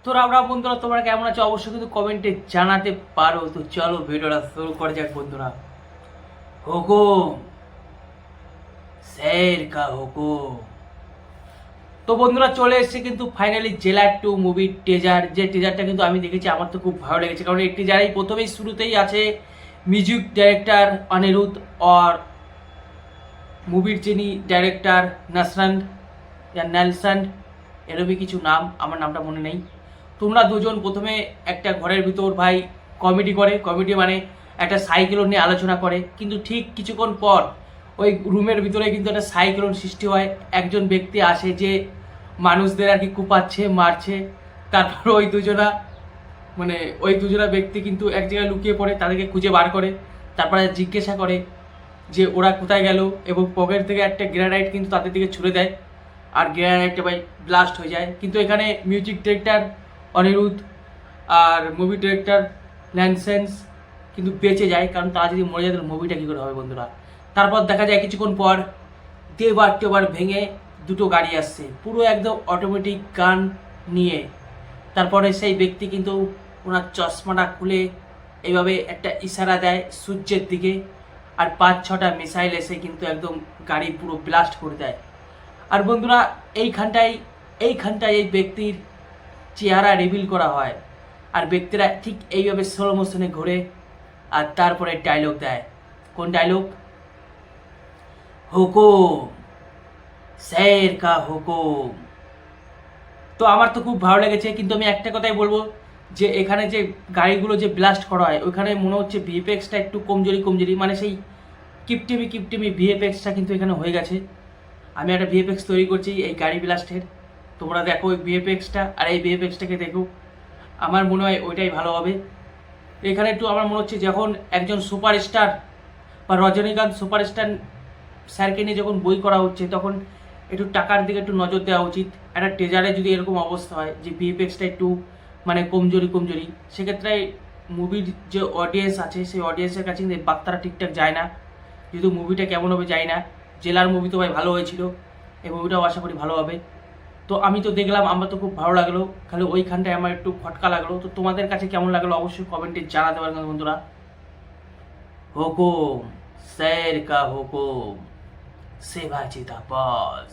তো আমরা বন্ধুরা তোমরা কেমন আছো অবশ্যই কিন্তু কমেন্টে জানাতে পারো। তো চলো ভিডিওটা শুরু করা যাক বন্ধুরা। হুকুম, শের কা হুকুম। তো বন্ধুরা চলে এসেছে কিন্তু ফাইনালি জেলার 2 মুভির টিজার। যে টিজারটা কিন্তু আমি দেখেছি, আমার তো খুব ভালো লেগেছে, কারণ এই টিজারেই প্রথমেই শুরুতেই আছে মিউজিক ডাইরেক্টর অনিরুদ্ধ আর মুভির যিনি ডাইরেক্টর নাসরান নেলসন, এরকমই কিছু নাম, আমার নামটা মনে নেই। তোমরা দুজন প্রথমে একটা ঘরের ভিতর ভাই কমেডি করে, কমেডি মানে একটা সাইক্লোন নিয়ে আলোচনা করে, কিন্তু ঠিক কিছুক্ষণ পর ওই রুমের ভিতরে কিন্তু একটা সাইক্লোন সৃষ্টি হয়। একজন ব্যক্তি আসে যে মানুষদের আর কি কুপাচ্ছে, মারছে। তারপর ওই দুজনা ব্যক্তি কিন্তু এক জায়গায় লুকিয়ে পড়ে, তাদেরকে খুঁজে বার করে, তারপরে জিজ্ঞাসা করে যে ওরা কোথায় গেল, এবং পকেট থেকে একটা গ্রেনাইট কিন্তু তাদের দিকে ছুড়ে দেয়, আর গ্রেনাইটটা ভাই ব্লাস্ট হয়ে যায়। কিন্তু এখানে মিউজিক ডিরেক্টর অনিরুদ্ধ আর মুভি ডিরেক্টর ল্যান্সেন্স কিন্তু বেঁচে যায়, কারণ তারা যদি মরে যায় তাহলে মুভিটা কী করে হবে বন্ধুরা। তারপর দেখা যায় কিছুক্ষণ পর দেবার টেবার ভেঙে দুটো গাড়ি আসছে, পুরো একদম অটোমেটিক গান নিয়ে। তারপরে সেই ব্যক্তি কিন্তু ওনার চশমাটা খুলে এইভাবে একটা ইশারা দেয় সূর্যের দিকে, আর 5-6টা মিসাইল এসে কিন্তু একদম গাড়ি পুরো ব্লাস্ট করে দেয়। আর বন্ধুরা এইখানটায় এই ব্যক্তির চেহারা রিভিল করা হয়, আর ব্যক্তিরা ঠিক এইভাবে স্লো মোশনে ঘোরে, আর তারপরে ডায়লগ দেয়। কোন ডায়লগ? হুকুম, শের কা হুকুম। তো আমার তো খুব ভালো লেগেছে, কিন্তু আমি একটা কথাই বলবো যে এখানে যে গাড়িগুলো যে ব্লাস্ট করা হয়, ওইখানে মনে হচ্ছে ভিএফএক্সটা একটু কমজোরি, মানে সেই কিপটিমি ভিএফএক্সটা কিন্তু এখানে হয়ে গেছে। আমি একটা ভিএফএক্স তৈরি করছি এই গাড়ি ব্লাস্টের, তোমরা দেখো ওই ভিএফএক্সটা আর এই ভিএফএক্সটাকে দেখো, আমার মনে হয় ওইটাই ভালো হবে। এখানে একটু আমার মনে হচ্ছে যখন একজন সুপারস্টার বা রজনীকান্ত সুপারস্টার স্যারকে নিয়ে যখন বই করা হচ্ছে, তখন একটু টাকার দিকে একটু নজর দেওয়া উচিত। একটা ট্রেজারে যদি এরকম অবস্থা হয় যে ভিএফএক্সটা একটু মানে কমজোরি, সেক্ষেত্রে মুভির যে অডিয়েন্স আছে সেই অডিয়েন্সের কাছে কিন্তু বার্তাটা ঠিকঠাক যায় না। যেহেতু মুভিটা কেমন হবে যায় না, জেলার মুভি তো ভাই ভালো হয়েছিল, এই মুভিটাও আশা করি ভালো হবে। তো আমি তো দেখলাম, আমার তো খুব ভালো লাগলো, খালি ওইখানটায় আমার একটু খটকা লাগলো। তো তোমাদের কাছে কেমন লাগলো অবশ্যই কমেন্টে জানাতে পারবেন বন্ধুরা। হুকুম, শের কা হুকুম, শিবাজি দা বস।